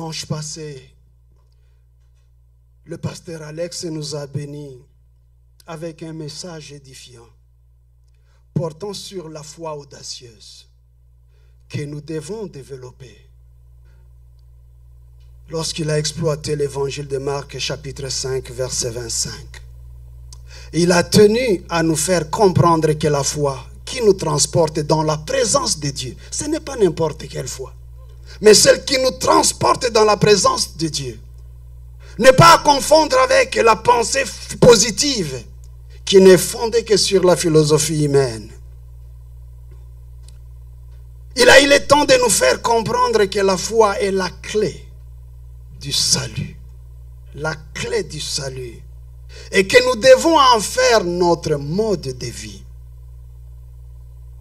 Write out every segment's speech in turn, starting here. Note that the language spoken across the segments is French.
Dimanche passé, le pasteur Alex nous a bénis avec un message édifiant portant sur la foi audacieuse que nous devons développer. Lorsqu'il a exploité l'évangile de Marc, chapitre 5, verset 25, il a tenu à nous faire comprendre que la foi qui nous transporte dans la présence de Dieu, ce n'est pas n'importe quelle foi, mais celle qui nous transporte dans la présence de Dieu. Ne pas confondre avec la pensée positive qui n'est fondée que sur la philosophie humaine. Il a eu le temps de nous faire comprendre que la foi est la clé du salut. La clé du salut. Et que nous devons en faire notre mode de vie.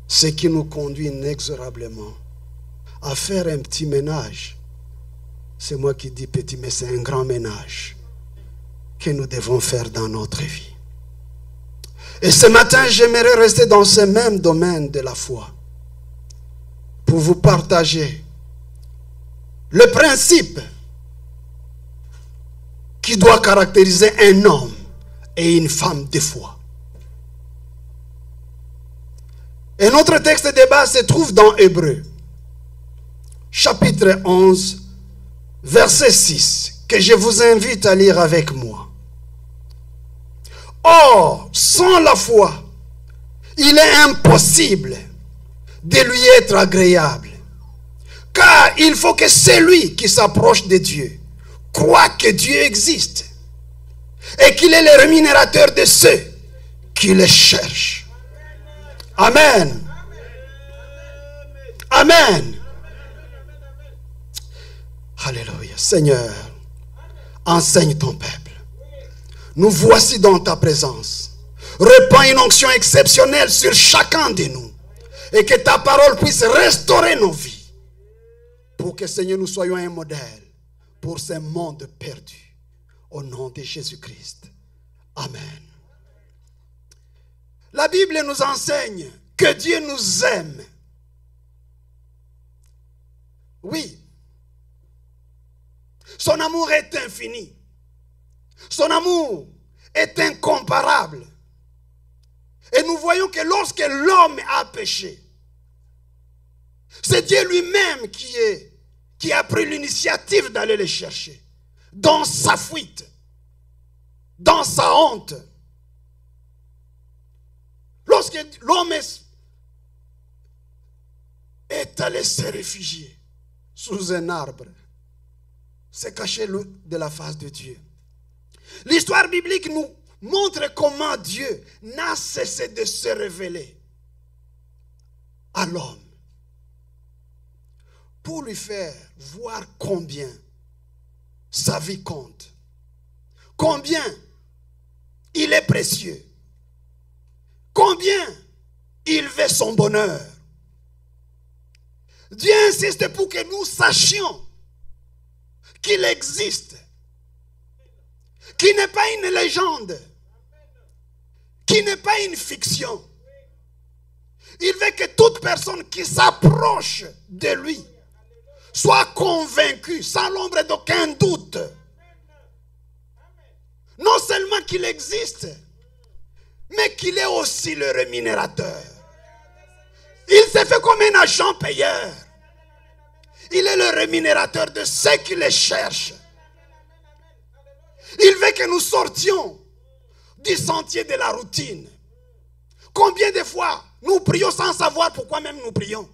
Ce qui nous conduit inexorablement à faire un petit ménage. C'est moi qui dis petit, mais c'est un grand ménage que nous devons faire dans notre vie. Et ce matin, j'aimerais rester dans ce même domaine de la foi pour vous partager le principe qui doit caractériser un homme et une femme de foi. Et notre texte de base se trouve dans Hébreux, chapitre 11, verset 6, que je vous invite à lire avec moi. Or, sans la foi, il est impossible de lui être agréable. Car il faut que celui qui s'approche de Dieu croit que Dieu existe et qu'il est le rémunérateur de ceux qui le cherchent. Amen. Amen. Alléluia. Seigneur, enseigne ton peuple. Nous voici dans ta présence. Répands une onction exceptionnelle sur chacun de nous. Et que ta parole puisse restaurer nos vies. Pour que, Seigneur, nous soyons un modèle pour ce monde perdu. Au nom de Jésus-Christ. Amen. La Bible nous enseigne que Dieu nous aime. Oui. Son amour est infini. Son amour est incomparable. Et nous voyons que lorsque l'homme a péché, c'est Dieu lui-même qui a pris l'initiative d'aller le chercher. Dans sa fuite, dans sa honte. Lorsque l'homme est allé se réfugier sous un arbre, se cacher de la face de Dieu. L'histoire biblique nous montre comment Dieu n'a cessé de se révéler à l'homme pour lui faire voir combien sa vie compte, combien il est précieux, combien il veut son bonheur. Dieu insiste pour que nous sachions qu'il existe, qui n'est pas une légende, qui n'est pas une fiction. Il veut que toute personne qui s'approche de lui soit convaincue, sans l'ombre d'aucun doute, non seulement qu'il existe, mais qu'il est aussi le rémunérateur. Il s'est fait comme un agent payeur. Il est le rémunérateur de ceux qui le cherchent. Il veut que nous sortions du sentier de la routine. Combien de fois nous prions sans savoir pourquoi même nous prions?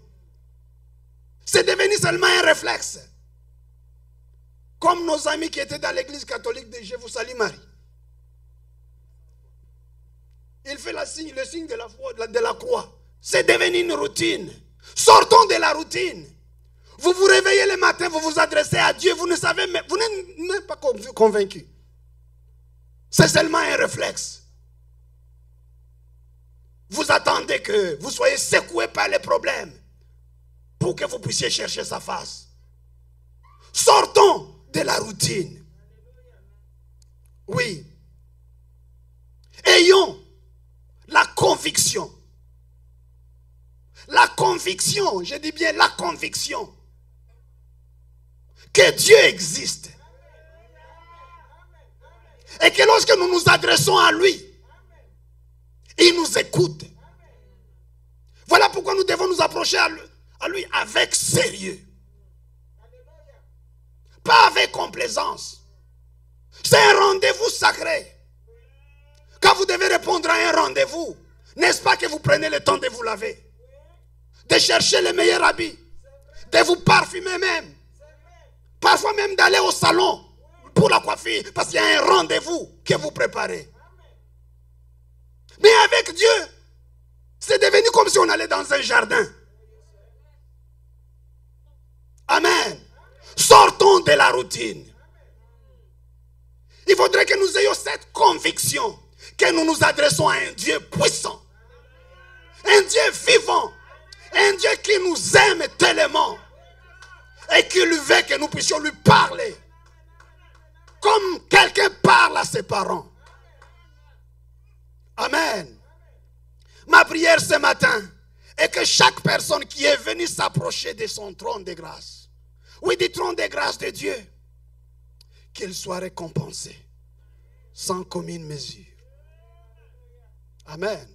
C'est devenu seulement un réflexe. Comme nos amis qui étaient dans l'église catholique de Je vous salue Marie. Il fait le signe de la croix. C'est devenu une routine. Sortons de la routine. Vous vous réveillez le matin, vous vous adressez à Dieu, vous ne savez même, vous n'êtes même pas convaincu. C'est seulement un réflexe. Vous attendez que vous soyez secoué par les problèmes pour que vous puissiez chercher sa face. Sortons de la routine. Oui. Ayons la conviction. La conviction, je dis bien la conviction, que Dieu existe. Et que lorsque nous nous adressons à lui, il nous écoute. Voilà pourquoi nous devons nous approcher à lui avec sérieux. Pas avec complaisance. C'est un rendez-vous sacré. Quand vous devez répondre à un rendez-vous, n'est-ce pas que vous prenez le temps de vous laver, de chercher les meilleurs habits, de vous parfumer même, parfois même d'aller au salon pour la coiffure, parce qu'il y a un rendez-vous que vous préparez. Mais avec Dieu, c'est devenu comme si on allait dans un jardin. Amen. Sortons de la routine. Il faudrait que nous ayons cette conviction que nous nous adressons à un Dieu puissant, un Dieu vivant, un Dieu qui nous aime tellement et qui lui veut que nous puissions lui parler comme quelqu'un parle à ses parents. Amen. Ma prière ce matin est que chaque personne qui est venue s'approcher de son trône de grâce, oui, du trône de grâce de Dieu, qu'il soit récompensé sans commune mesure. Amen.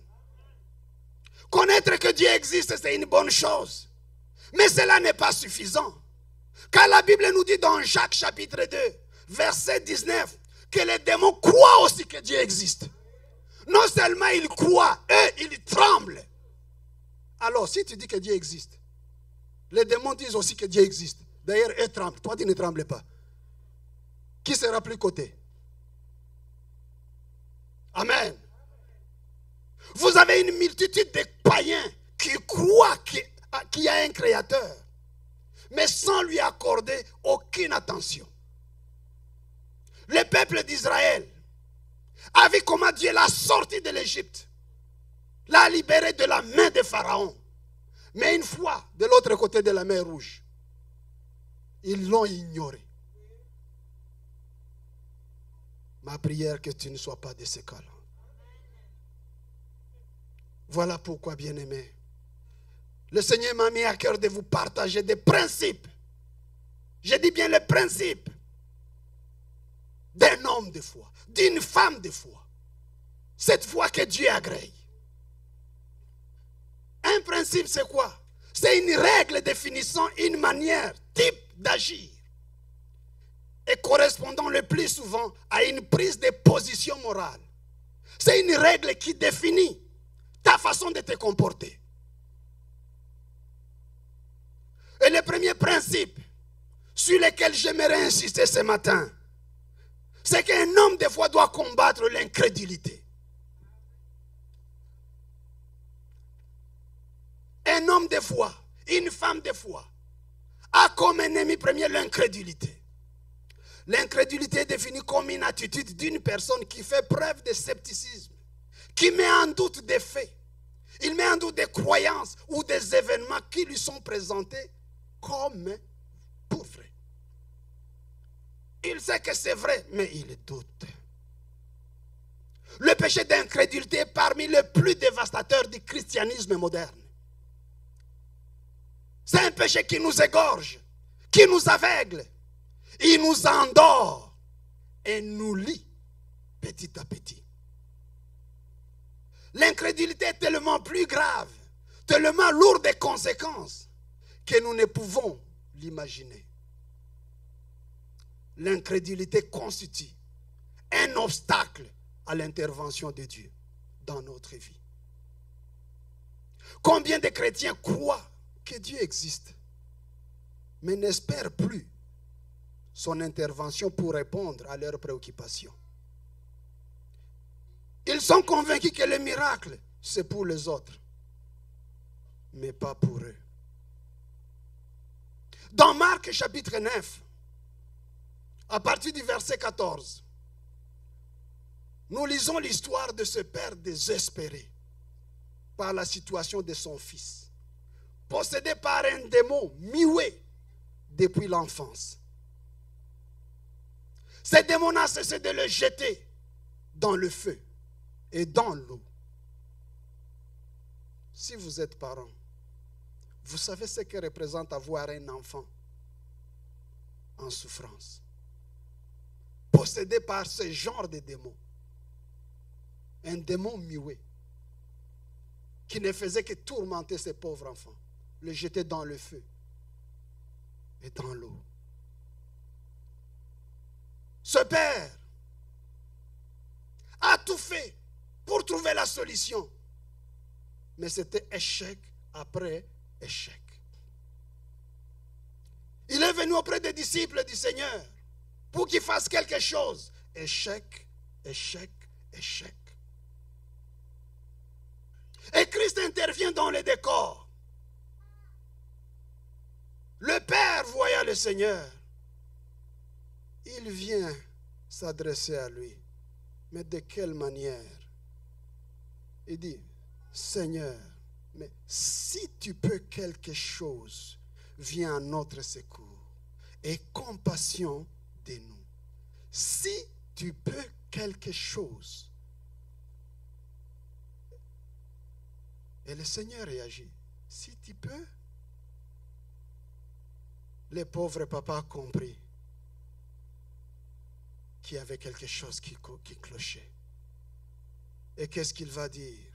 Connaître que Dieu existe, c'est une bonne chose. Mais cela n'est pas suffisant. Car la Bible nous dit dans Jacques chapitre 2, verset 19, que les démons croient aussi que Dieu existe. Non seulement ils croient, eux, ils tremblent. Alors, si tu dis que Dieu existe, les démons disent aussi que Dieu existe. D'ailleurs, eux tremblent. Toi, tu ne trembles pas. Qui sera plus coté? Amen. Vous avez une multitude de païens qui croient qu'il y a un créateur, mais sans lui accorder aucune attention. Le peuple d'Israël a vu comment Dieu l'a sorti de l'Égypte, l'a libéré de la main de Pharaon. Mais une fois de l'autre côté de la mer Rouge, ils l'ont ignoré. Ma prière que tu ne sois pas de ces cas-là. Voilà pourquoi, bien-aimés, le Seigneur m'a mis à cœur de vous partager des principes. Je dis bien les principes d'un homme de foi, d'une femme de foi. Cette foi que Dieu agrée. Un principe, c'est quoi? C'est une règle définissant une manière, type d'agir et correspondant le plus souvent à une prise de position morale. C'est une règle qui définit ta façon de te comporter. Et le premier principe sur lequel j'aimerais insister ce matin, c'est qu'un homme de foi doit combattre l'incrédulité. Un homme de foi, une femme de foi, a comme ennemi premier l'incrédulité. L'incrédulité est définie comme une attitude d'une personne qui fait preuve de scepticisme, qui met en doute des faits. Il met en doute des croyances ou des événements qui lui sont présentés comme pour vrai. Il sait que c'est vrai, mais il doute. Le péché d'incrédulité est parmi les plus dévastateurs du christianisme moderne. C'est un péché qui nous égorge, qui nous aveugle. Il nous endort et nous lie petit à petit. L'incrédulité est tellement plus grave, tellement lourde de conséquences que nous ne pouvons l'imaginer. L'incrédulité constitue un obstacle à l'intervention de Dieu dans notre vie. Combien de chrétiens croient que Dieu existe, mais n'espèrent plus son intervention pour répondre à leurs préoccupations. Ils sont convaincus que le miracle, c'est pour les autres, mais pas pour eux. Dans Marc chapitre 9, à partir du verset 14, nous lisons l'histoire de ce père désespéré par la situation de son fils, possédé par un démon muet depuis l'enfance. Ce démon a cessé de le jeter dans le feu et dans l'eau. Si vous êtes parent, vous savez ce que représente avoir un enfant en souffrance. Possédé par ce genre de démon. Un démon muet qui ne faisait que tourmenter ses pauvres enfants, les jeter dans le feu et dans l'eau. Ce père a tout fait pour trouver la solution, mais c'était échec après échec. Il est venu auprès des disciples du Seigneur pour qu'ils fassent quelque chose. Échec, échec, échec. Et Christ intervient dans le décor. Le Père, voyant le Seigneur, il vient s'adresser à lui. Mais de quelle manière? Il dit, Seigneur, mais si tu peux quelque chose, viens à notre secours et compassion de nous. Si tu peux quelque chose. Et le Seigneur réagit. Si tu peux. Le pauvre papa a compris qu'il y avait quelque chose qui clochait. Et qu'est-ce qu'il va dire?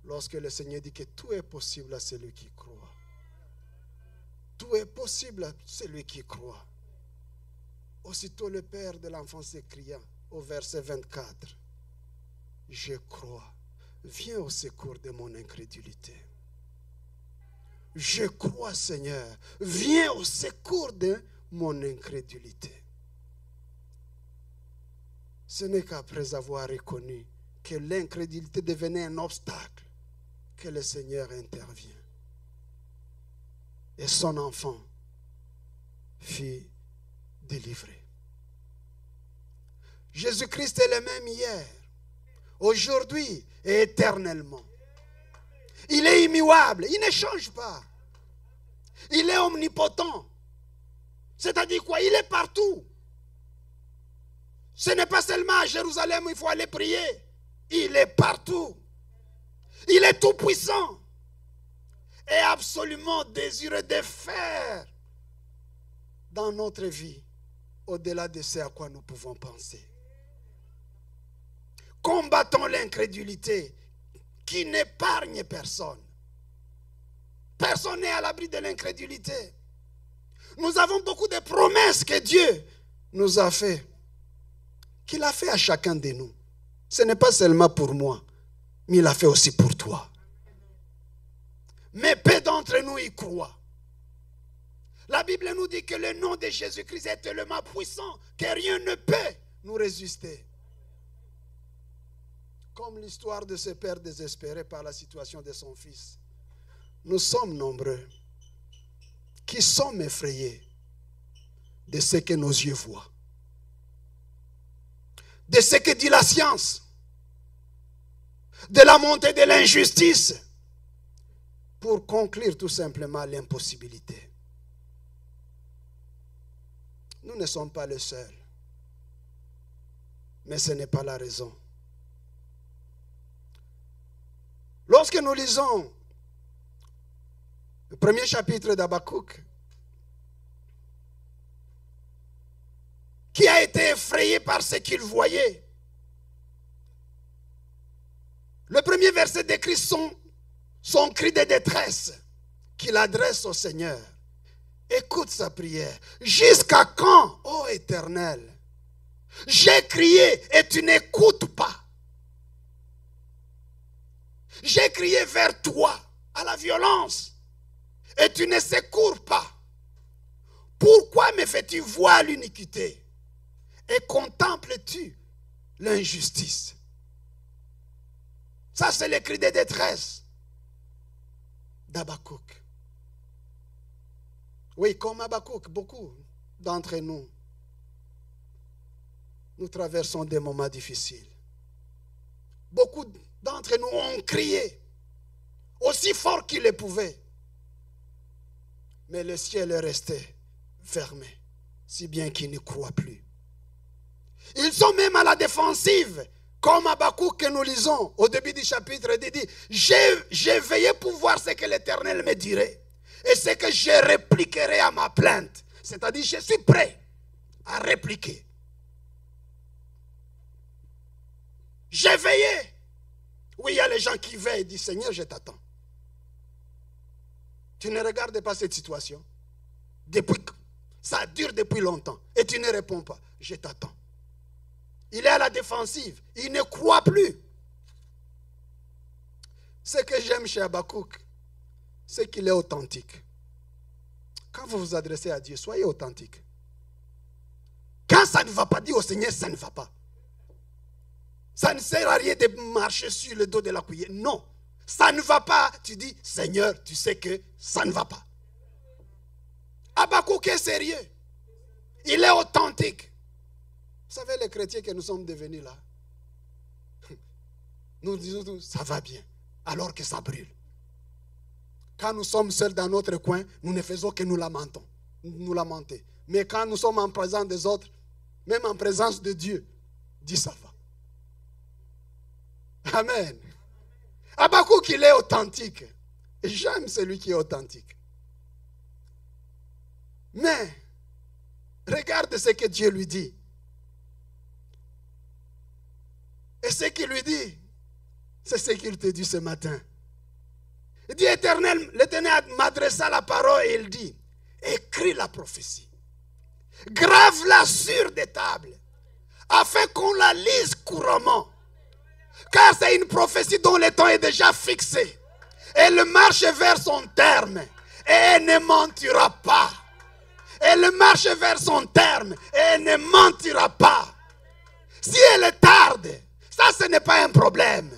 Lorsque le Seigneur dit que tout est possible à celui qui croit. Tout est possible à celui qui croit. Aussitôt le père de l'enfant s'écria au verset 24. Je crois. Viens au secours de mon incrédulité. Je crois, Seigneur. Viens au secours de mon incrédulité. Ce n'est qu'après avoir reconnu que l'incrédulité devenait un obstacle que le Seigneur intervient. Et son enfant fut délivré. Jésus-Christ est le même hier, aujourd'hui et éternellement. Il est immuable, il ne change pas. Il est omnipotent. C'est-à-dire quoi? Il est partout. Ce n'est pas seulement à Jérusalem où il faut aller prier. Il est partout. Il est tout puissant. Et absolument désireux de faire dans notre vie au-delà de ce à quoi nous pouvons penser. Combattons l'incrédulité qui n'épargne personne. Personne n'est à l'abri de l'incrédulité. Nous avons beaucoup de promesses que Dieu nous a fait, qu'il a fait à chacun de nous. Ce n'est pas seulement pour moi, mais il a fait aussi pour toi. Mais peu d'entre nous y croient. La Bible nous dit que le nom de Jésus-Christ est tellement puissant que rien ne peut nous résister. Comme l'histoire de ce père désespéré par la situation de son fils. Nous sommes nombreux qui sommes effrayés de ce que nos yeux voient, de ce que dit la science, de la montée de l'injustice, pour conclure tout simplement l'impossibilité. Nous ne sommes pas les seuls, mais ce n'est pas la raison. Lorsque nous lisons le premier chapitre d'Habakkuk, qui a été effrayé par ce qu'il voyait, le premier verset décrit son cri de détresse qu'il adresse au Seigneur. Écoute sa prière. Jusqu'à quand, ô Éternel, j'ai crié et tu n'écoutes pas. J'ai crié vers toi à la violence et tu ne secours pas. Pourquoi me fais-tu voir l'iniquité et contemples-tu l'injustice? Ça, c'est le cri de détresse d'Habakkuk. Oui, comme Habakkuk, beaucoup d'entre nous, nous traversons des moments difficiles. Beaucoup d'entre nous ont crié aussi fort qu'ils le pouvaient. Mais le ciel est resté fermé, si bien qu'ils ne croient plus. Ils sont même à la défensive, comme Habakkuk que nous lisons au début du chapitre. Il dit, j'ai veillé pour voir ce que l'Éternel me dirait et ce que je répliquerai à ma plainte. C'est-à-dire, je suis prêt à répliquer. J'ai veillé. Oui, il y a les gens qui veillent et disent, Seigneur, je t'attends. Tu ne regardes pas cette situation. Ça dure depuis longtemps. Et tu ne réponds pas. Je t'attends. Il est à la défensive. Il ne croit plus. Ce que j'aime chez Habakkuk, c'est qu'il est authentique. Quand vous vous adressez à Dieu, soyez authentique. Quand ça ne va pas, dis au Seigneur, ça ne va pas. Ça ne sert à rien de marcher sur le dos de la cuillère. Non, ça ne va pas. Tu dis, Seigneur, tu sais que ça ne va pas. Habakkuk est sérieux. Il est authentique. Vous savez, les chrétiens que nous sommes devenus là, nous disons tout, ça va bien, alors que ça brûle. Quand nous sommes seuls dans notre coin, nous ne faisons que nous lamenter. Mais quand nous sommes en présence des autres, même en présence de Dieu, dis ça va. Amen. Habakkuk, il est authentique. Et j'aime celui qui est authentique. Mais, regarde ce que Dieu lui dit. Et ce qu'il lui dit, c'est ce qu'il te dit ce matin. Il dit, l'Éternel m'adressa la parole et il dit, écris la prophétie. Grave-la sur des tables, afin qu'on la lise couramment. Car c'est une prophétie dont le temps est déjà fixé. Elle marche vers son terme et elle ne mentira pas. Elle marche vers son terme et elle ne mentira pas. Si elle tarde, ça ce n'est pas un problème.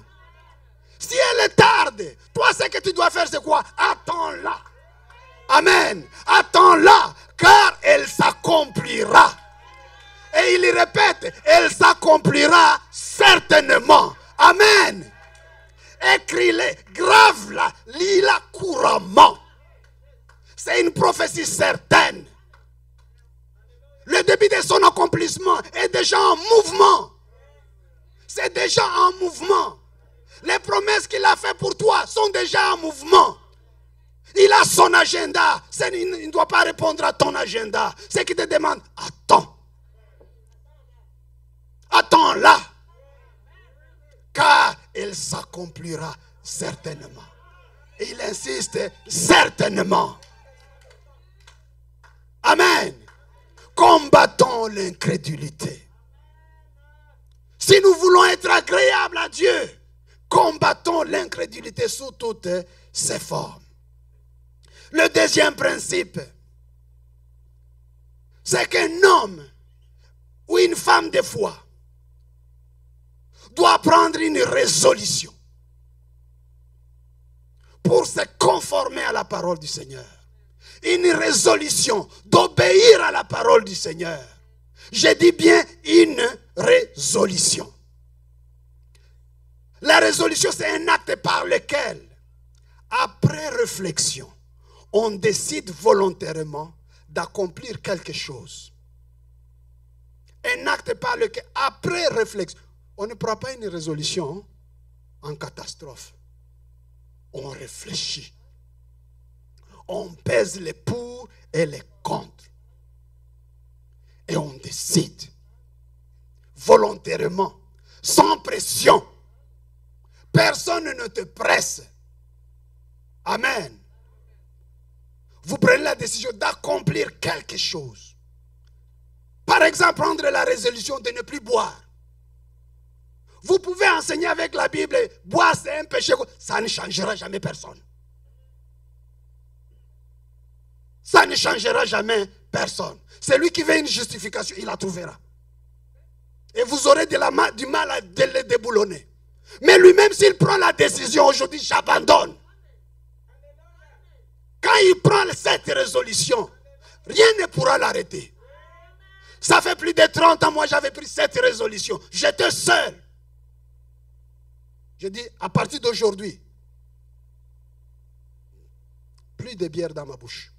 Si elle tarde, toi ce que tu dois faire c'est quoi? Attends-la. Amen. Attends-la, car elle s'accomplira. Et il répète, elle s'accomplira certainement. Amen. Écris-les, grave-la, lis-la couramment. C'est une prophétie certaine. Le début de son accomplissement est déjà en mouvement. C'est déjà en mouvement. Les promesses qu'il a faites pour toi sont déjà en mouvement. Il a son agenda. Il ne doit pas répondre à ton agenda. Ce qui te demande, attends. Attends-la. Car elle s'accomplira certainement. Et il insiste, certainement. Amen. Combattons l'incrédulité. Si nous voulons être agréables à Dieu, combattons l'incrédulité sous toutes ses formes. Le deuxième principe, c'est qu'un homme ou une femme de foi doit prendre une résolution pour se conformer à la parole du Seigneur. Une résolution d'obéir à la parole du Seigneur. Je dis bien une résolution. La résolution, c'est un acte par lequel, après réflexion, on décide volontairement d'accomplir quelque chose. Un acte par lequel, après réflexion, on ne prend pas une résolution en catastrophe. On réfléchit. On pèse les pour et les contre. Et on décide volontairement, sans pression. Personne ne te presse. Amen. Vous prenez la décision d'accomplir quelque chose. Par exemple, prendre la résolution de ne plus boire. Vous pouvez enseigner avec la Bible, boire c'est un péché, ça ne changera jamais personne. Ça ne changera jamais personne. Celui qui veut une justification, il la trouvera. Et vous aurez du mal à le déboulonner. Mais lui-même, s'il prend la décision aujourd'hui, j'abandonne. Quand il prend cette résolution, rien ne pourra l'arrêter. Ça fait plus de 30 ans, moi j'avais pris cette résolution. J'étais seul. Je dis, à partir d'aujourd'hui, plus de bière dans ma bouche.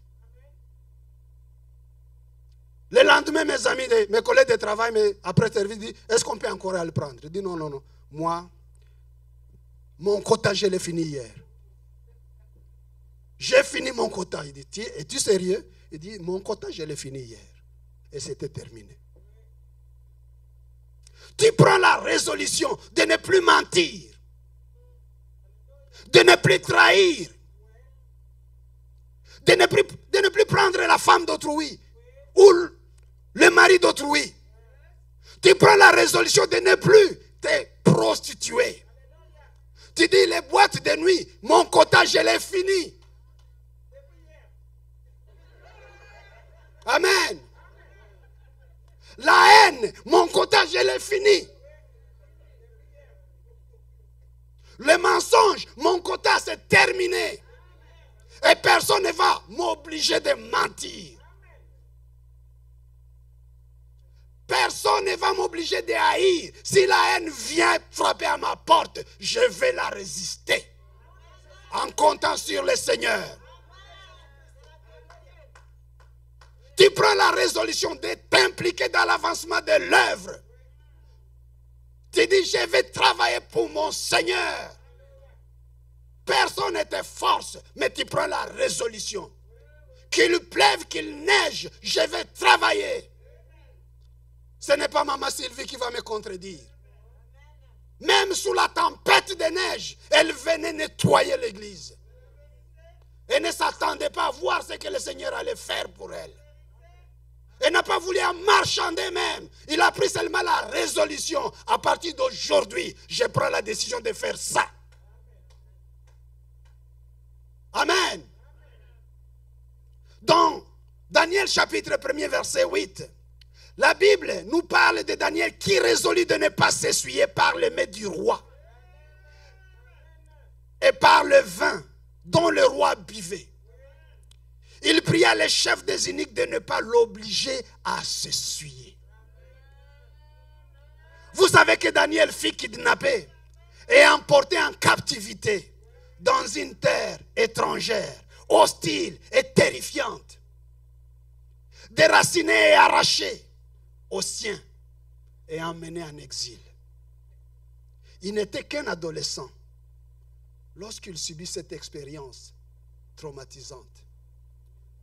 Le lendemain, mes amis, mes collègues de travail, après service, disent, est-ce qu'on peut encore le prendre? Je dis, non, non, non. Moi, mon quota, je l'ai fini hier. J'ai fini mon quota. Il dit, es-tu sérieux? Il dit, mon quota, je l'ai fini hier. Et c'était terminé. Tu prends la résolution de ne plus mentir, de ne plus trahir, de ne plus prendre la femme d'autrui ou le mari d'autrui. Tu prends la résolution de ne plus te prostituer. Tu dis, les boîtes de nuit, mon quota, je l'ai fini. Amen. La haine, mon quota, je l'ai fini. Le mensonge, mon quota, c'est terminé. Et personne ne va m'obliger de mentir. Personne ne va m'obliger de haïr. Si la haine vient frapper à ma porte, je vais la résister. En comptant sur le Seigneur. Tu prends la résolution de t'impliquer dans l'avancement de l'œuvre. Tu dis, je vais travailler pour mon Seigneur. Personne ne te force, mais tu prends la résolution. Qu'il pleuve, qu'il neige, je vais travailler. Ce n'est pas Maman Sylvie qui va me contredire. Même sous la tempête de neige, elle venait nettoyer l'église. Elle ne s'attendait pas à voir ce que le Seigneur allait faire pour elle. Elle n'a pas voulu en marchander même. Il a pris seulement la résolution. À partir d'aujourd'hui, je prends la décision de faire ça. Amen. Dans Daniel chapitre 1er verset 8, la Bible nous parle de Daniel qui résolut de ne pas s'essuyer par le mets du roi et par le vin dont le roi buvait. Il pria les chefs des eunuques de ne pas l'obliger à s'essuyer. Vous savez que Daniel fut kidnappé et emporté en captivité dans une terre étrangère, hostile et terrifiante, déraciné et arraché aux siens et emmené en exil. Il n'était qu'un adolescent lorsqu'il subit cette expérience traumatisante.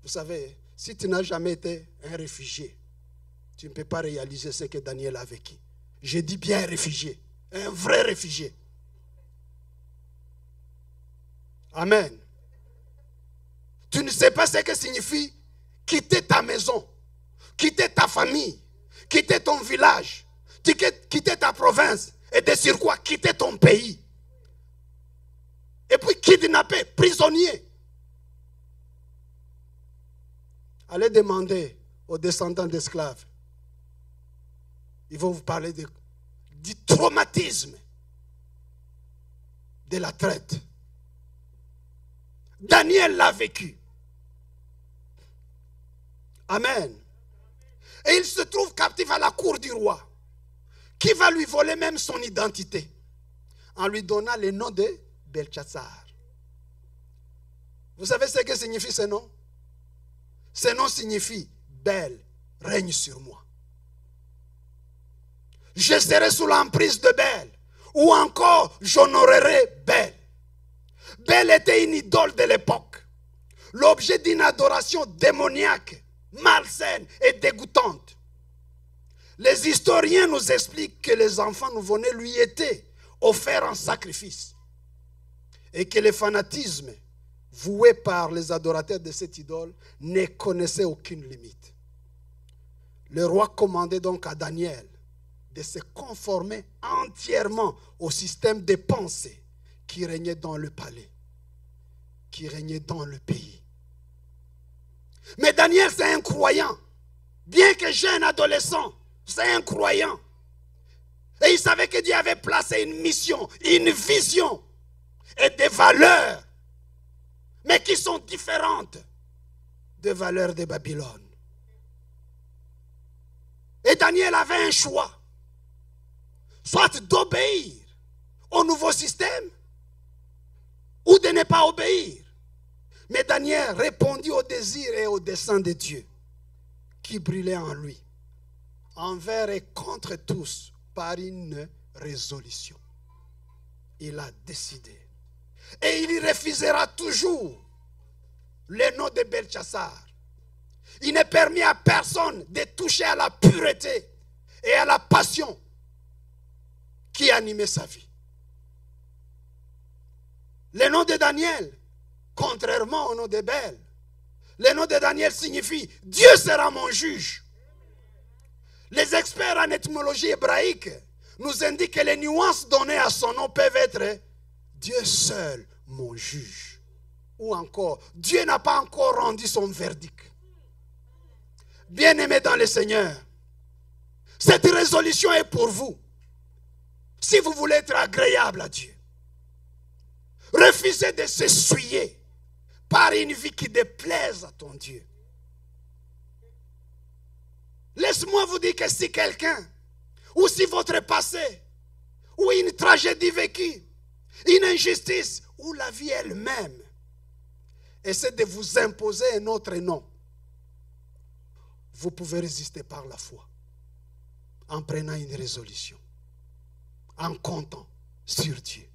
Vous savez, si tu n'as jamais été un réfugié, tu ne peux pas réaliser ce que Daniel a vécu. Je dis bien un réfugié, un vrai réfugié. Amen. Tu ne sais pas ce que signifie quitter ta maison, quitter ta famille, quitter ton village, quitter ta province et de surcroît quitter ton pays. Et puis kidnapper, prisonnier. Allez demander aux descendants d'esclaves. Ils vont vous parler du traumatisme de la traite. Daniel l'a vécu. Amen. Et il se trouve captif à la cour du roi, qui va lui voler même son identité, en lui donnant le nom de Belchassar. Vous savez ce que signifie ce nom? Ce nom signifie Bel règne sur moi. Je serai sous l'emprise de Bel, ou encore j'honorerai Bel. Bel était une idole de l'époque, l'objet d'une adoration démoniaque, malsaine et dégoûtante. Les historiens nous expliquent que les enfants nouveau-nés lui étaient offerts en sacrifice et que le fanatisme voué par les adorateurs de cette idole ne connaissait aucune limite. Le roi commandait donc à Daniel de se conformer entièrement au système de pensée qui régnait dans le palais, qui régnait dans le pays. Mais Daniel, c'est un croyant. Bien que jeune adolescent, c'est un croyant. Et il savait que Dieu avait placé une mission, une vision et des valeurs, mais qui sont différentes des valeurs de Babylone. Et Daniel avait un choix, soit d'obéir au nouveau système ou de ne pas obéir. Mais Daniel répondit au désir et au dessein de Dieu qui brûlait en lui, envers et contre tous, par une résolution. Il a décidé. Et il refusera toujours le nom de Belchassar. Il n'est permis à personne de toucher à la pureté et à la passion qui animait sa vie. Le nom de Daniel, contrairement au nom de Bel, le nom de Daniel signifie « Dieu sera mon juge ». Les experts en étymologie hébraïque nous indiquent que les nuances données à son nom peuvent être « Dieu seul, mon juge ». Ou encore « Dieu n'a pas encore rendu son verdict ». Bien-aimés dans le Seigneur, cette résolution est pour vous. Si vous voulez être agréable à Dieu, refusez de s'essuyer par une vie qui déplaise à ton Dieu. Laisse-moi vous dire que si quelqu'un, ou si votre passé, ou une tragédie vécue, une injustice, ou la vie elle-même, essaie de vous imposer un autre nom, vous pouvez résister par la foi, en prenant une résolution, en comptant sur Dieu.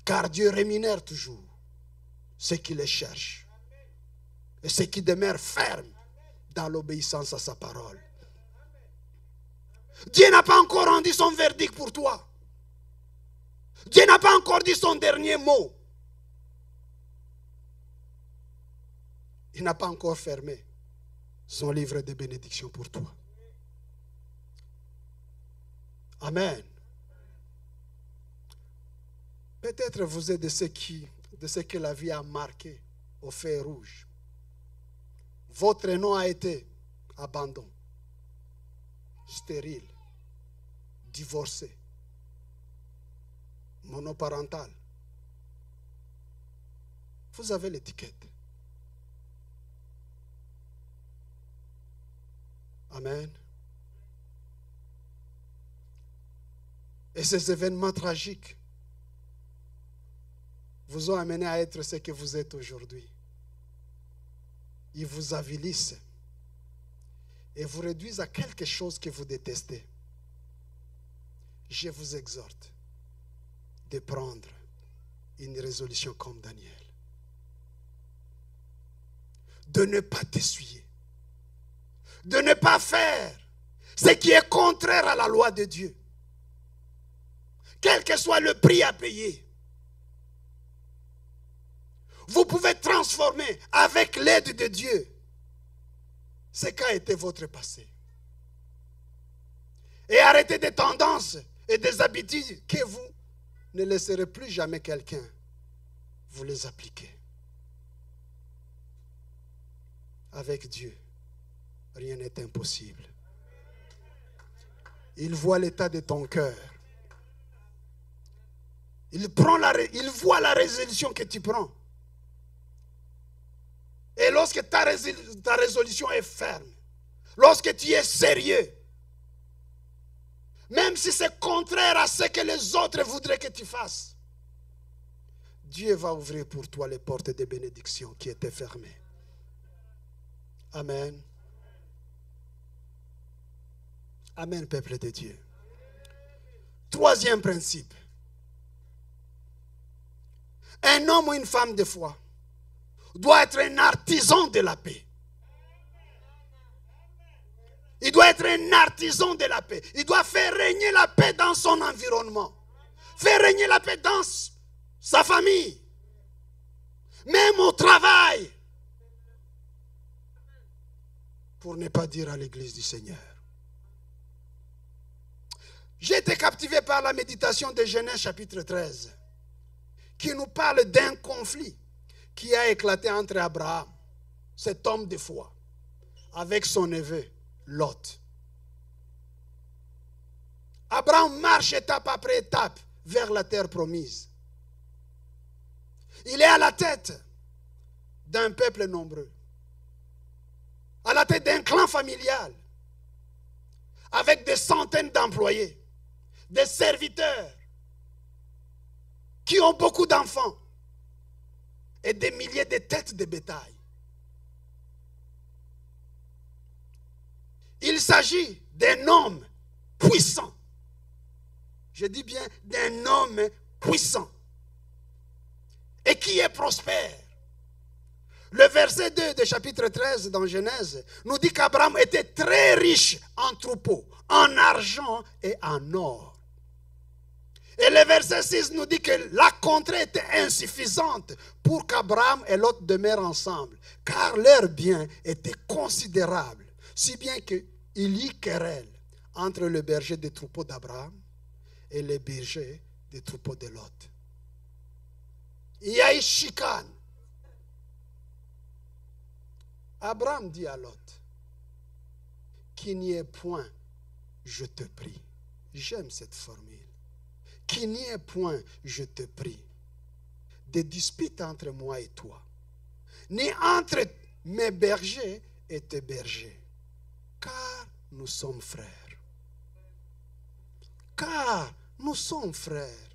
Car Dieu rémunère toujours ceux qui les cherchent et ceux qui demeurent fermes dans l'obéissance à sa parole. Dieu n'a pas encore rendu son verdict pour toi. Dieu n'a pas encore dit son dernier mot. Il n'a pas encore fermé son livre de bénédiction pour toi. Amen. Peut-être vous êtes de ceux que la vie a marqué au fer rouge. Votre nom a été abandon, stérile, divorcé, monoparental. Vous avez l'étiquette. Amen. Et ces événements tragiques vous ont amené à être ce que vous êtes aujourd'hui. Ils vous avilissent et vous réduisent à quelque chose que vous détestez. Je vous exhorte de prendre une résolution comme Daniel. De ne pas t'essuyer. De ne pas faire ce qui est contraire à la loi de Dieu. Quel que soit le prix à payer. Vous pouvez transformer avec l'aide de Dieu ce qu'a été votre passé. Et arrêter des tendances et des habitudes que vous ne laisserez plus jamais quelqu'un vous les appliquer. Avec Dieu, rien n'est impossible. Il voit l'état de ton cœur. Il voit la résolution que tu prends. Et lorsque ta résolution est ferme, lorsque tu es sérieux, même si c'est contraire à ce que les autres voudraient que tu fasses, Dieu va ouvrir pour toi les portes de bénédiction qui étaient fermées. Amen. Amen, peuple de Dieu. Troisième principe. Un homme ou une femme de foi doit être un artisan de la paix. Il doit être un artisan de la paix. Il doit faire régner la paix dans son environnement. Faire régner la paix dans sa famille. Même au travail. Pour ne pas dire à l'église du Seigneur. J'ai été captivé par la méditation de Genèse chapitre 13. Qui nous parle d'un conflit qui a éclaté entre Abraham, cet homme de foi, avec son neveu, Lot. Abraham marche étape après étape vers la terre promise. Il est à la tête d'un peuple nombreux, à la tête d'un clan familial, avec des centaines d'employés, des serviteurs, qui ont beaucoup d'enfants et des milliers de têtes de bétail. Il s'agit d'un homme puissant. Je dis bien d'un homme puissant et qui est prospère. Le verset 2 de chapitre 13 dans Genèse nous dit qu'Abraham était très riche en troupeaux, en argent et en or. Et le verset 6 nous dit que la contrée était insuffisante pour qu'Abraham et Lot demeurent ensemble, car leurs biens étaient considérables, si bien qu'il y eut querelle entre le berger des troupeaux d'Abraham et le berger des troupeaux de Lot. Il y a eu chicane. Abraham dit à Lot, qu'il n'y ait point, je te prie. J'aime cette formule. Qu'il n'y ait point, je te prie, de dispute entre moi et toi, ni entre mes bergers et tes bergers, car nous sommes frères. Car nous sommes frères.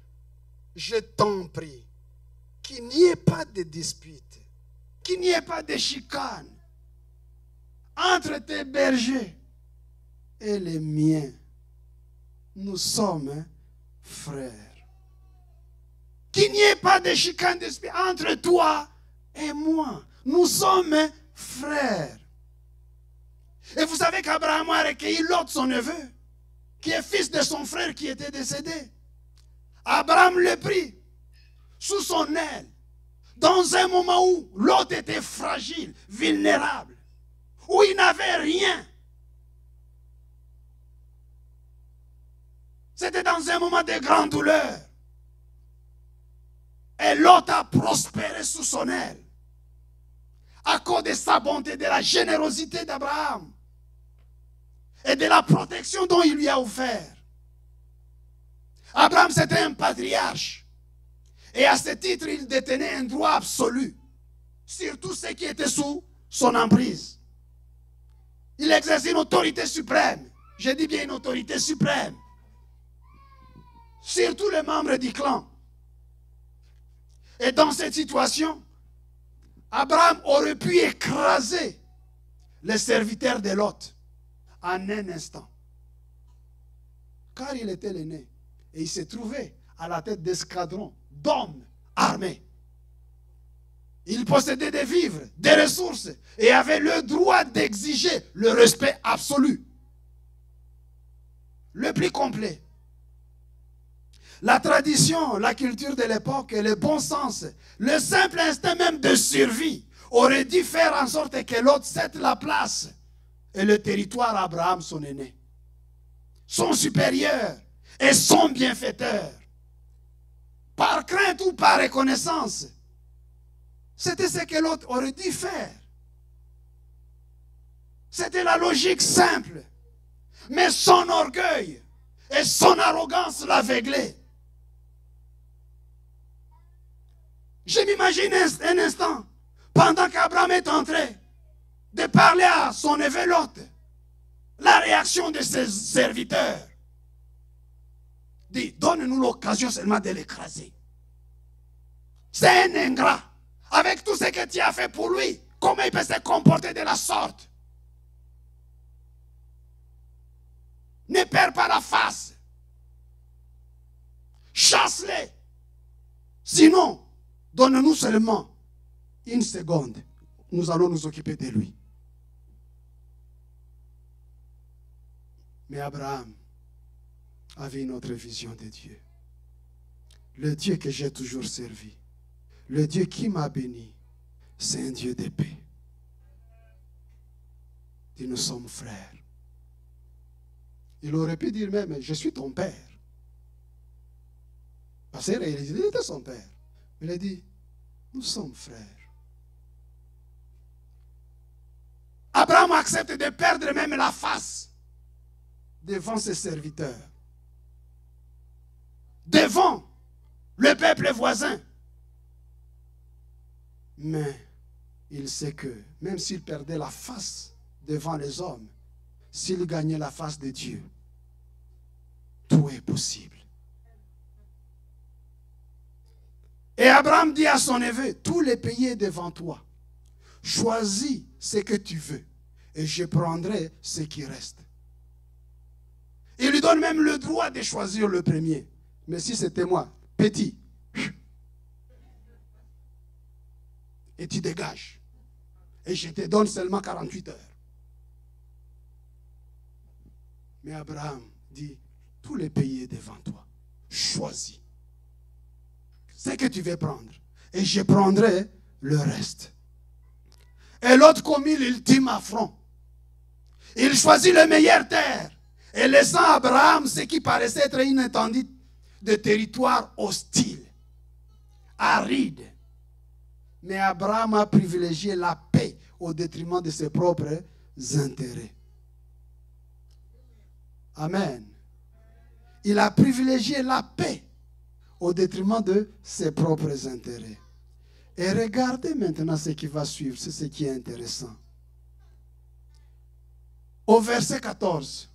Je t'en prie, qu'il n'y ait pas de dispute, qu'il n'y ait pas de chicane entre tes bergers et les miens. Nous sommes frères. Qu'il n'y ait pas de chicane d'esprit entre toi et moi. Nous sommes frères. Et vous savez qu'Abraham a recueilli Lot, son neveu, qui est fils de son frère qui était décédé. Abraham le prit sous son aile, dans un moment où Lot était fragile, vulnérable, où il n'avait rien. C'était dans un moment de grande douleur. Et Lot a prospéré sous son aile, à cause de sa bonté, de la générosité d'Abraham et de la protection dont il lui a offert. Abraham, c'était un patriarche. Et à ce titre, il détenait un droit absolu sur tout ce qui était sous son emprise. Il exerçait une autorité suprême. Je dis bien une autorité suprême sur tous les membres du clan. Et dans cette situation, Abraham aurait pu écraser les serviteurs de Lot en un instant. Car il était l'aîné. Et il se trouvait à la tête d'escadrons d'hommes armés. Il possédait des vivres, des ressources, et avait le droit d'exiger le respect absolu, le plus complet. La tradition, la culture de l'époque, le bon sens, le simple instinct même de survie aurait dû faire en sorte que l'autre cède la place et le territoire à Abraham, son aîné, son supérieur et son bienfaiteur. Par crainte ou par reconnaissance, c'était ce que l'autre aurait dû faire. C'était la logique simple. Mais son orgueil et son arrogance l'aveuglaient. Je m'imagine un instant, pendant qu'Abraham est en train de parler à son neveu Lot, la réaction de ses serviteurs. Dit, donne-nous l'occasion seulement de l'écraser. C'est un ingrat. Avec tout ce que tu as fait pour lui, comment il peut se comporter de la sorte? Ne perds pas la face. Chasse-les. Sinon, donne-nous seulement une seconde. Nous allons nous occuper de lui. Mais Abraham avait une autre vision de Dieu. Le Dieu que j'ai toujours servi, le Dieu qui m'a béni, c'est un Dieu de paix. Et nous sommes frères. Il aurait pu dire même, je suis ton père. Parce qu'il était son père. Il a dit, nous sommes frères. Abraham accepte de perdre même la face devant ses serviteurs, devant le peuple voisin. Mais il sait que même s'il perdait la face devant les hommes, s'il gagnait la face de Dieu, tout est possible. Et Abraham dit à son neveu, tout le pays est devant toi. Choisis ce que tu veux et je prendrai ce qui reste. Il lui donne même le droit de choisir le premier. Mais si c'était moi, petit, et tu dégages. Et je te donne seulement 48 heures. Mais Abraham dit, tout le pays est devant toi. Choisis. Ce que tu veux prendre. Et je prendrai le reste. Et l'autre commis l'ultime affront. Il choisit la meilleure terre. Et laissant à Abraham ce qui paraissait être une étendue de territoire hostile, aride. Mais Abraham a privilégié la paix au détriment de ses propres intérêts. Amen. Il a privilégié la paix au détriment de ses propres intérêts. Et regardez maintenant ce qui va suivre, c'est ce qui est intéressant. Au verset 14,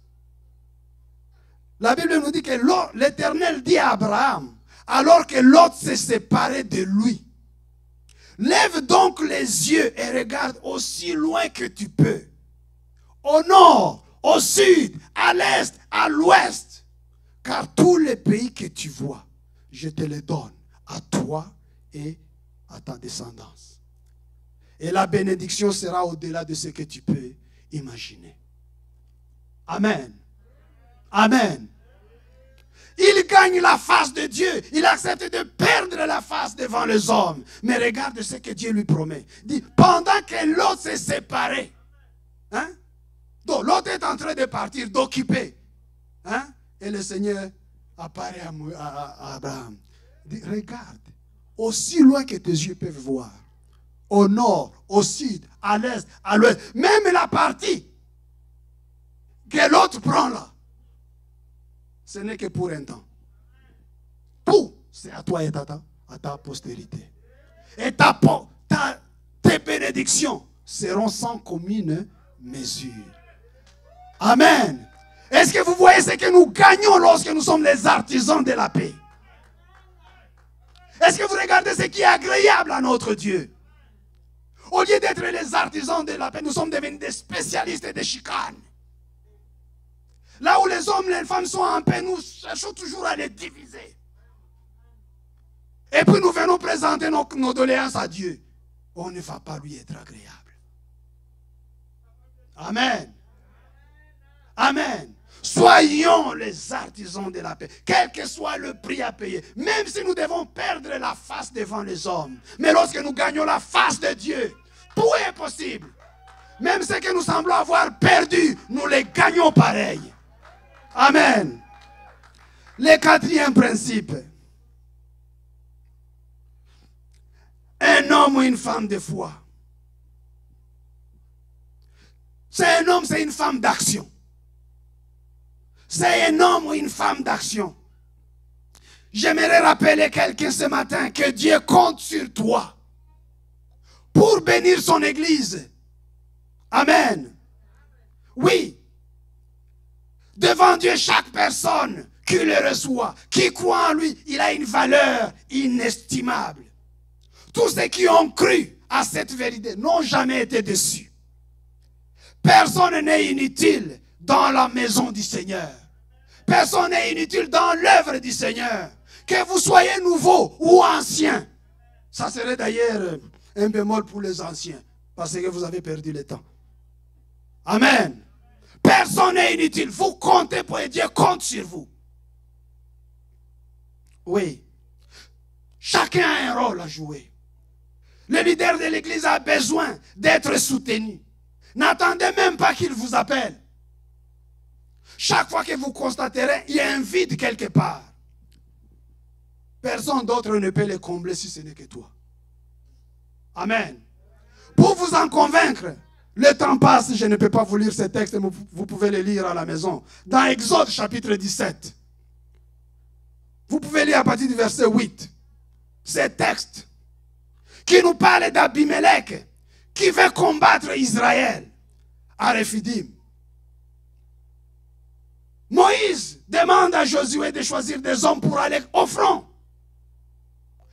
la Bible nous dit que l'Éternel dit à Abraham, alors que l'autre s'est séparé de lui, lève donc les yeux et regarde aussi loin que tu peux, au nord, au sud, à l'est, à l'ouest, car tous les pays que tu vois, je te les donne à toi et à ta descendance. Et la bénédiction sera au-delà de ce que tu peux imaginer. Amen. Amen. Il gagne la face de Dieu. Il accepte de perdre la face devant les hommes. Mais regarde ce que Dieu lui promet. Il dit, pendant que l'autre s'est séparé, hein? Donc l'autre est en train de partir, d'occuper. Hein? Et le Seigneur apparaît à Abraham. Il dit, regarde, aussi loin que tes yeux peuvent voir, au nord, au sud, à l'est, à l'ouest, même la partie que l'autre prend là, ce n'est que pour un temps. Tout, c'est à toi et à ta postérité. Et tes bénédictions seront sans commune mesure. Amen. Est-ce que vous voyez ce que nous gagnons lorsque nous sommes les artisans de la paix? Est-ce que vous regardez ce qui est agréable à notre Dieu? Au lieu d'être les artisans de la paix, nous sommes devenus des spécialistes des chicanes. Là où les hommes et les femmes sont en paix, nous cherchons toujours à les diviser. Et puis nous venons présenter nos doléances à Dieu. On ne va pas lui être agréable. Amen. Amen. Soyons les artisans de la paix, quel que soit le prix à payer, même si nous devons perdre la face devant les hommes. Mais lorsque nous gagnons la face de Dieu, tout est possible. Même ce que nous semblons avoir perdu, nous les gagnons pareil. Amen. Le quatrième principe. Un homme ou une femme de foi. C'est un homme, c'est une femme d'action. C'est un homme ou une femme d'action. J'aimerais rappeler quelqu'un ce matin que Dieu compte sur toi pour bénir son église. Amen. Oui. Devant Dieu, chaque personne qui le reçoit, qui croit en lui, il a une valeur inestimable. Tous ceux qui ont cru à cette vérité n'ont jamais été déçus. Personne n'est inutile dans la maison du Seigneur. Personne n'est inutile dans l'œuvre du Seigneur. Que vous soyez nouveau ou ancien. Ça serait d'ailleurs un bémol pour les anciens. Parce que vous avez perdu le temps. Amen. Personne n'est inutile. Vous comptez pour Dieu compte sur vous. Oui. Chacun a un rôle à jouer. Le leader de l'église a besoin d'être soutenu. N'attendez même pas qu'il vous appelle. Chaque fois que vous constaterez, il y a un vide quelque part. Personne d'autre ne peut le combler si ce n'est que toi. Amen. Pour vous en convaincre, le temps passe, je ne peux pas vous lire ces textes, mais vous pouvez les lire à la maison. Dans Exode chapitre 17, vous pouvez lire à partir du verset 8. Ces textes qui nous parlent d'Abimelech qui veut combattre Israël à Rephidim. Moïse demande à Josué de choisir des hommes pour aller au front.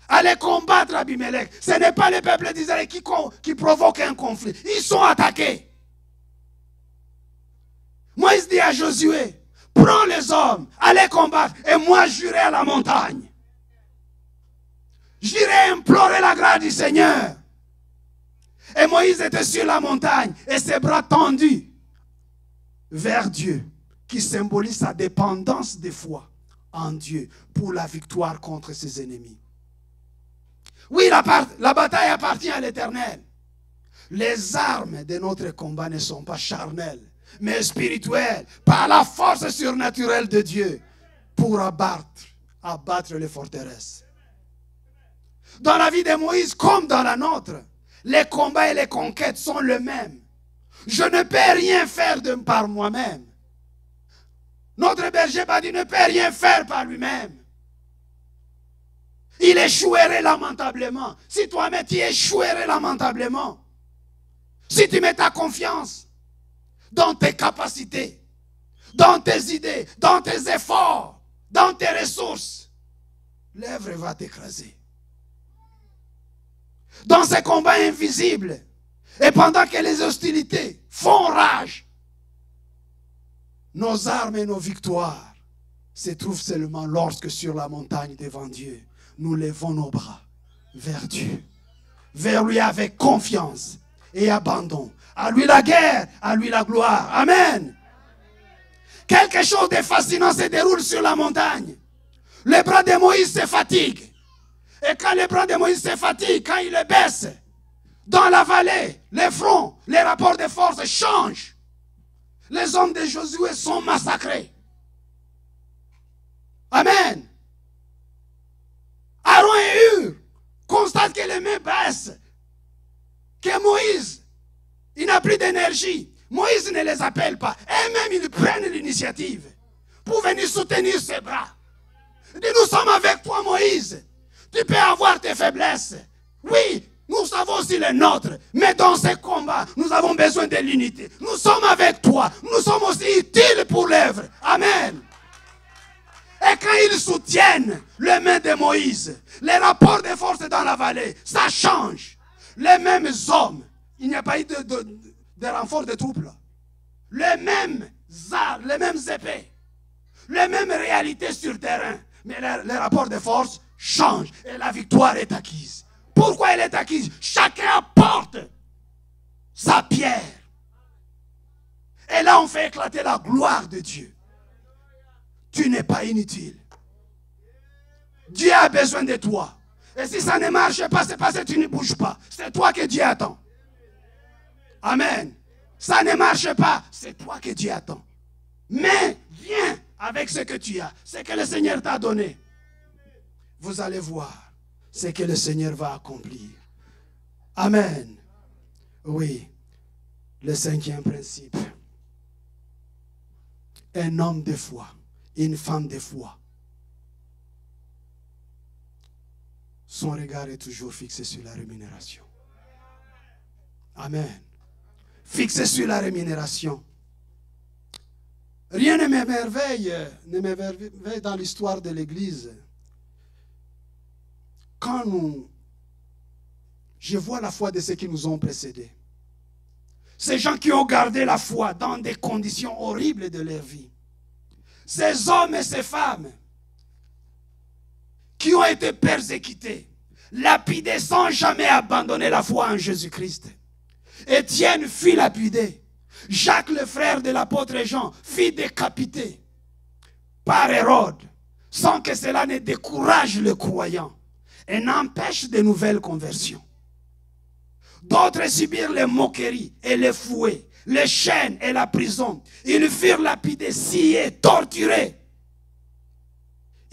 Aller combattre Abimelech. Ce n'est pas le peuple d'Israël qui provoque un conflit. Ils sont attaqués. Moïse dit à Josué, prends les hommes, allez combattre, et moi j'irai à la montagne. J'irai implorer la grâce du Seigneur. Et Moïse était sur la montagne et ses bras tendus vers Dieu, qui symbolise sa dépendance de foi en Dieu pour la victoire contre ses ennemis. Oui, la bataille appartient à l'Éternel. Les armes de notre combat ne sont pas charnelles, mais spirituelles, par la force surnaturelle de Dieu, pour abattre les forteresses. Dans la vie de Moïse, comme dans la nôtre, les combats et les conquêtes sont les mêmes. Je ne peux rien faire par moi-même. Notre berger m'a dit ne peut rien faire par lui-même. Il échouerait lamentablement. Si toi-même tu échouerais lamentablement. Si tu mets ta confiance dans tes capacités, dans tes idées, dans tes efforts, dans tes ressources, l'œuvre va t'écraser. Dans ces combats invisibles, et pendant que les hostilités font rage, nos armes et nos victoires se trouvent seulement lorsque sur la montagne devant Dieu, nous levons nos bras vers Dieu, vers lui avec confiance et abandon. À lui la guerre, à lui la gloire. Amen. Quelque chose de fascinant se déroule sur la montagne. Les bras de Moïse se fatiguent. Et quand les bras de Moïse se fatiguent, quand il les baisse, dans la vallée, les fronts, les rapports de force changent. Les hommes de Josué sont massacrés. Amen. Aaron et Hur constatent que les mains baissent. Que Moïse, il n'a plus d'énergie. Moïse ne les appelle pas. Et même ils prennent l'initiative pour venir soutenir ses bras. Il dit, nous sommes avec toi Moïse. Tu peux avoir tes faiblesses. Oui, nous savons aussi les nôtres. Mais dans ces combats, nous avons besoin de l'unité. Nous sommes avec toi. Nous sommes aussi utiles pour l'œuvre. Amen. Et quand ils soutiennent les mains de Moïse, les rapports de force dans la vallée, ça change. Les mêmes hommes, il n'y a pas eu de renfort de troupes là. Les mêmes armes, les mêmes épées, les mêmes réalités sur le terrain. Mais les rapports de force changent et la victoire est acquise. Pourquoi elle est acquise? Chacun apporte sa pierre. Et là on fait éclater la gloire de Dieu. Tu n'es pas inutile. Dieu a besoin de toi. Et si ça ne marche pas, c'est parce que tu ne bouges pas. C'est toi que Dieu attend. Amen. Ça ne marche pas, c'est toi que Dieu attend. Mais viens avec ce que tu as, ce que le Seigneur t'a donné. Vous allez voir ce que le Seigneur va accomplir. Amen. Oui. Le cinquième principe. Un homme de foi, une femme de foi. Son regard est toujours fixé sur la rémunération. Amen. Fixé sur la rémunération. Rien ne m'émerveille dans l'histoire de l'Église. Quand je vois la foi de ceux qui nous ont précédés. Ces gens qui ont gardé la foi dans des conditions horribles de leur vie. Ces hommes et ces femmes qui ont été persécutés, lapidés sans jamais abandonner la foi en Jésus-Christ. Étienne fut lapidé. Jacques, le frère de l'apôtre Jean, fut décapité par Hérode, sans que cela ne décourage le croyant et n'empêche de nouvelles conversions. D'autres subirent les moqueries et les fouets, les chaînes et la prison. Ils furent lapidés, sciés, torturés.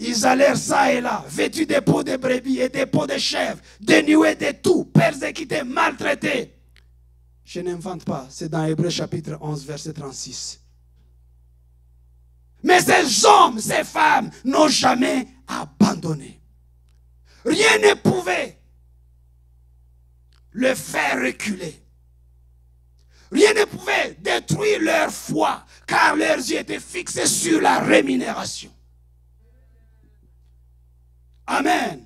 Ils allèrent ça et là, vêtus des peaux de brebis et des peaux de chèvres, dénués de tout, persécutés, maltraités. Je n'invente pas, c'est dans Hébreux chapitre 11, verset 36. Mais ces hommes, ces femmes n'ont jamais abandonné. Rien ne pouvait le faire reculer. Rien ne pouvait détruire leur foi, car leurs yeux étaient fixés sur la rémunération. Amen.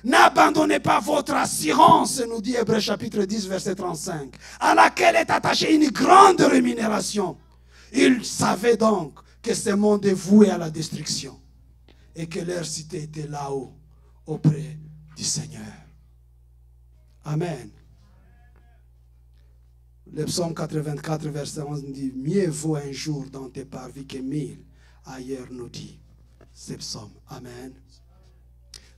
N'abandonnez pas votre assurance, nous dit Hébreux chapitre 10, verset 35, à laquelle est attachée une grande rémunération. Ils savaient donc que ce monde est voué à la destruction et que leur cité était là-haut, auprès du Seigneur. Amen. Le psaume 84, verset 11 dit, mieux vaut un jour dans tes parvis que 1000 ailleurs, nous dit ce psaume. Amen.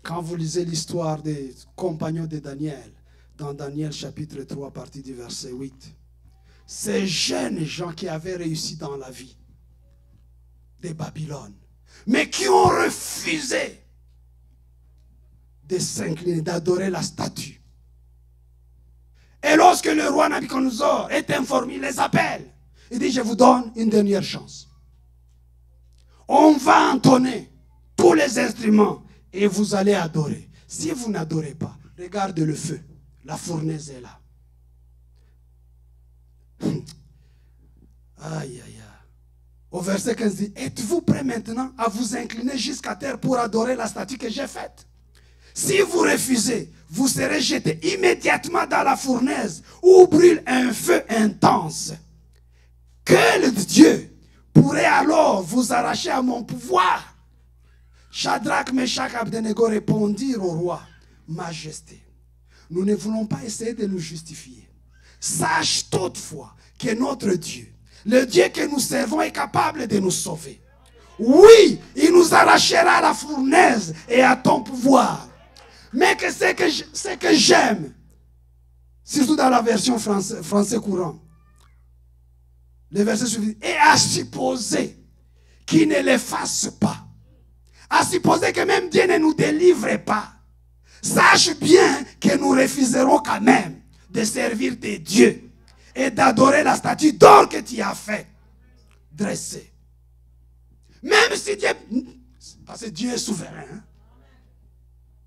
Quand vous lisez l'histoire des compagnons de Daniel, dans Daniel chapitre 3, partie du verset 8, ces jeunes gens qui avaient réussi dans la vie de Babylone, mais qui ont refusé de s'incliner, d'adorer la statue. Et lorsque le roi Nabuchodonosor est informé, il les appelle. Il dit, je vous donne une dernière chance. On va entonner tous les instruments et vous allez adorer. Si vous n'adorez pas, regardez le feu. La fournaise est là. Aïe, aïe, aïe. Au verset 15 dit, êtes-vous prêts maintenant à vous incliner jusqu'à terre pour adorer la statue que j'ai faite? Si vous refusez, vous serez jeté immédiatement dans la fournaise où brûle un feu intense. Quel Dieu pourrait alors vous arracher à mon pouvoir? Shadrach, Meshach, Abednego répondirent au roi, Majesté, nous ne voulons pas essayer de nous justifier. Sache toutefois que notre Dieu, le Dieu que nous servons, est capable de nous sauver. Oui, il nous arrachera à la fournaise et à ton pouvoir. Mais que ce que j'aime, surtout dans la version français courant, le verset suivant, et à supposer qu'il ne les fasse pas, à supposer que même Dieu ne nous délivre pas, sache bien que nous refuserons quand même de servir des dieux et d'adorer la statue d'or que tu as fait dresser. Même si Dieu, parce que Dieu est souverain, hein?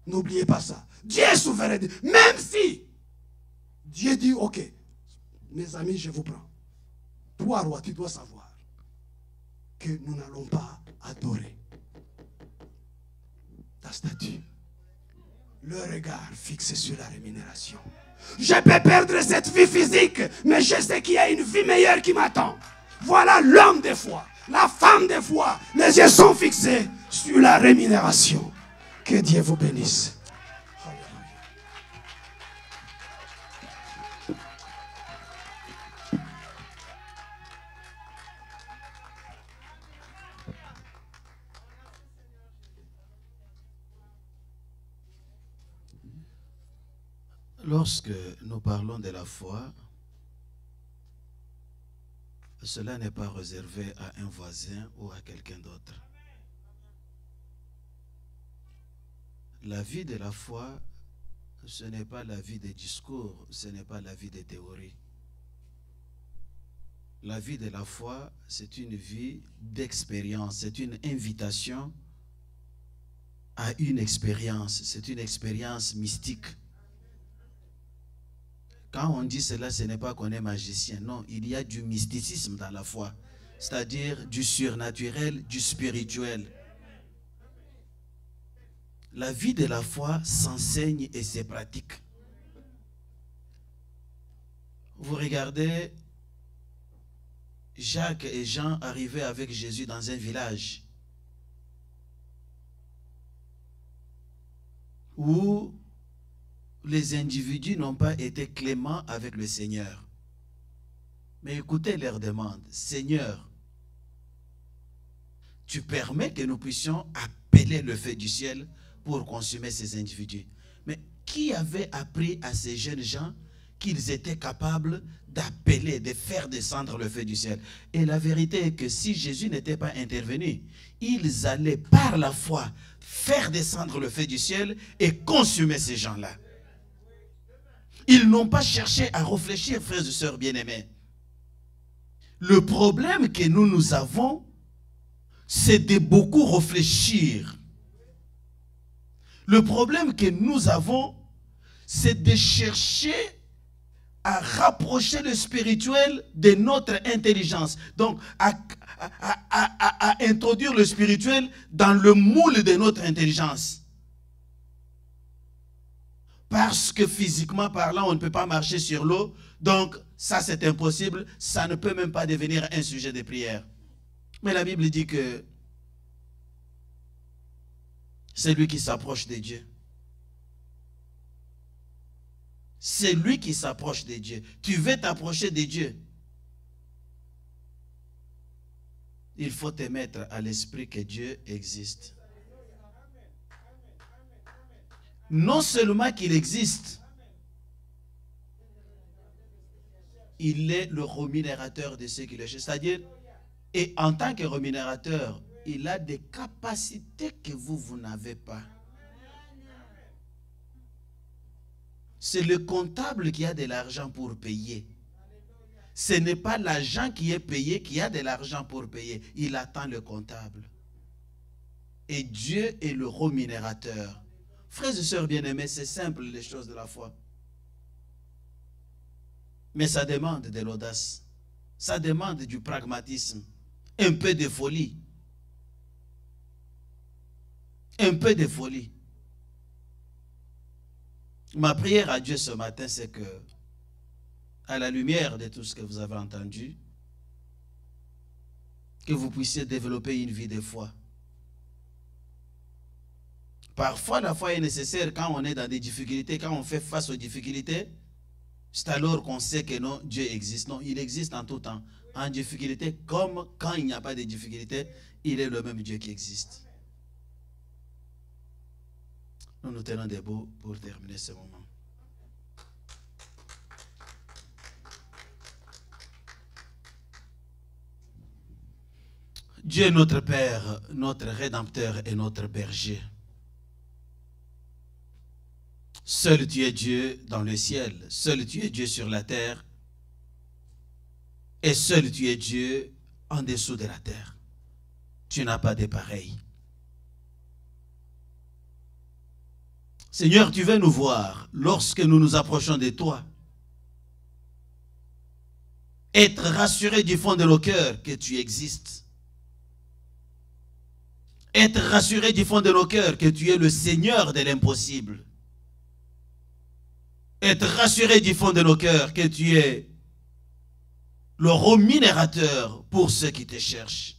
N'oubliez pas ça. Dieu est souverain. Même si Dieu dit, ok, mes amis, je vous prends. Toi, roi, tu dois savoir que nous n'allons pas adorer ta statue. Le regard fixé sur la rémunération. Je peux perdre cette vie physique, mais je sais qu'il y a une vie meilleure qui m'attend. Voilà l'homme de foi, la femme de foi. Les yeux sont fixés sur la rémunération. Que Dieu vous bénisse. Lorsque nous parlons de la foi, cela n'est pas réservé à un voisin ou à quelqu'un d'autre. La vie de la foi, ce n'est pas la vie des discours, ce n'est pas la vie des théories. La vie de la foi, c'est une vie d'expérience, c'est une invitation à une expérience, c'est une expérience mystique. Quand on dit cela, ce n'est pas qu'on est magicien, non, il y a du mysticisme dans la foi, c'est-à-dire du surnaturel, du spirituel. La vie de la foi s'enseigne et se pratique. Vous regardez Jacques et Jean arrivaient avec Jésus dans un village où les individus n'ont pas été cléments avec le Seigneur. Mais écoutez leur demande. Seigneur, tu permets que nous puissions appeler le feu du ciel pour consumer ces individus. Mais qui avait appris à ces jeunes gens qu'ils étaient capables d'appeler, de faire descendre le feu du ciel? Et la vérité est que si Jésus n'était pas intervenu, ils allaient par la foi faire descendre le feu du ciel et consumer ces gens-là. Ils n'ont pas cherché à réfléchir, frères et sœurs bien-aimés. Le problème que nous avons, c'est de beaucoup réfléchir. Le problème que nous avons, c'est de chercher à rapprocher le spirituel de notre intelligence. Donc, à introduire le spirituel dans le moule de notre intelligence. Parce que physiquement parlant, on ne peut pas marcher sur l'eau. Donc, ça c'est impossible. Ça ne peut même pas devenir un sujet de prière. Mais la Bible dit que c'est lui qui s'approche de Dieu. C'est lui qui s'approche de Dieu. Tu veux t'approcher de Dieu. Il faut te mettre à l'esprit que Dieu existe. Non seulement qu'il existe, il est le rémunérateur de ceux qui le cherchent. C'est-à-dire, et en tant que rémunérateur, il a des capacités que vous n'avez pas. C'est le comptable qui a de l'argent pour payer. Ce n'est pas l'agent qui est payé qui a de l'argent pour payer. Il attend le comptable. Et Dieu est le rémunérateur. Frères et sœurs bien-aimés, c'est simple les choses de la foi. Mais ça demande de l'audace. Ça demande du pragmatisme. Un peu de folie. Un peu de folie. Ma prière à Dieu ce matin, c'est que, à la lumière de tout ce que vous avez entendu, que vous puissiez développer une vie de foi. Parfois, la foi est nécessaire quand on est dans des difficultés, quand on fait face aux difficultés. C'est alors qu'on sait que non, Dieu existe. Non, il existe en tout temps. En difficulté, comme quand il n'y a pas de difficulté, il est le même Dieu qui existe. Nous nous tenons debout pour terminer ce moment. Dieu est notre Père, notre Rédempteur et notre berger. Seul tu es Dieu dans le ciel, seul tu es Dieu sur la terre, et seul tu es Dieu en dessous de la terre. Tu n'as pas de pareil. Seigneur, tu veux nous voir lorsque nous nous approchons de toi. Être rassuré du fond de nos cœurs que tu existes. Être rassuré du fond de nos cœurs que tu es le Seigneur de l'impossible. Être rassuré du fond de nos cœurs que tu es le rémunérateur pour ceux qui te cherchent.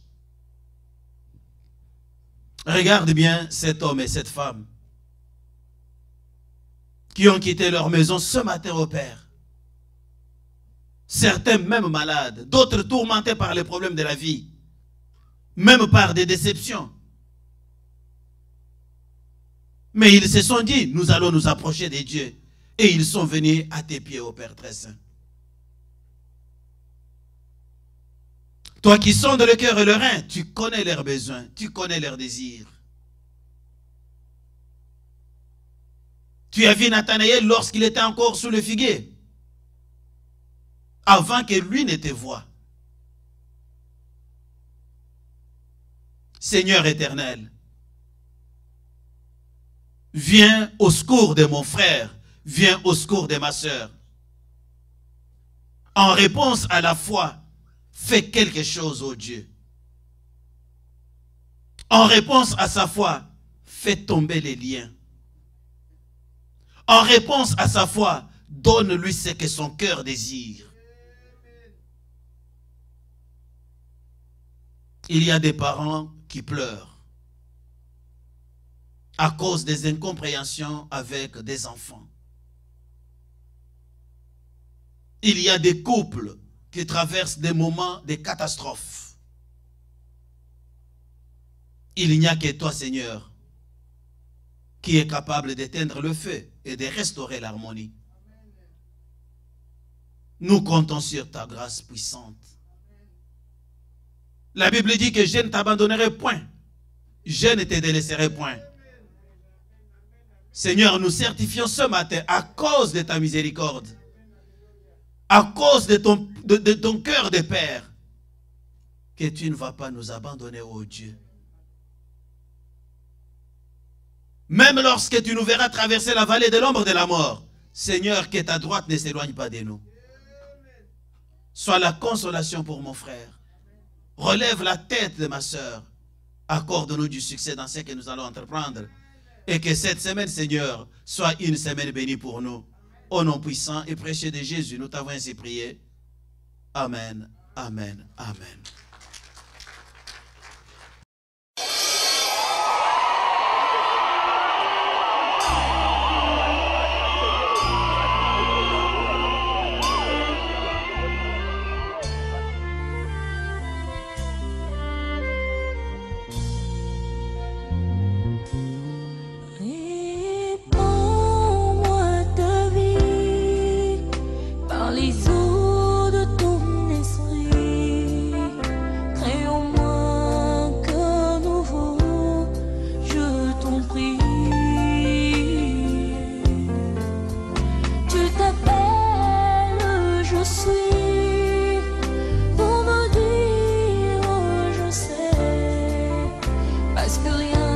Regarde bien cet homme et cette femme qui ont quitté leur maison ce matin au Père. Certains même malades, d'autres tourmentés par les problèmes de la vie, même par des déceptions. Mais ils se sont dit, nous allons nous approcher de Dieu. Et ils sont venus à tes pieds, ô Père très saint. Toi qui sondes le cœur et le rein, tu connais leurs besoins, tu connais leurs désirs. Tu as vu Nathanaël lorsqu'il était encore sous le figuier, avant que lui ne te voie. Seigneur éternel, viens au secours de mon frère, viens au secours de ma sœur. En réponse à la foi, fais quelque chose, ô Dieu. En réponse à sa foi, fais tomber les liens. En réponse à sa foi, donne-lui ce que son cœur désire. Il y a des parents qui pleurent à cause des incompréhensions avec des enfants. Il y a des couples qui traversent des moments de catastrophe. Il n'y a que toi, Seigneur, qui est capable d'éteindre le feu et de restaurer l'harmonie. Nous comptons sur ta grâce puissante. La Bible dit que je ne t'abandonnerai point, je ne te délaisserai point. Seigneur, nous certifions ce matin, à cause de ta miséricorde, à cause de ton cœur de Père, que tu ne vas pas nous abandonner, ô Dieu. Même lorsque tu nous verras traverser la vallée de l'ombre de la mort, Seigneur, que ta droite ne s'éloigne pas de nous. Sois la consolation pour mon frère. Relève la tête de ma sœur. Accorde-nous du succès dans ce que nous allons entreprendre. Et que cette semaine, Seigneur, soit une semaine bénie pour nous. Au nom puissant et précieux de Jésus, nous t'avons ainsi prié. Amen, amen, amen. Parce que rien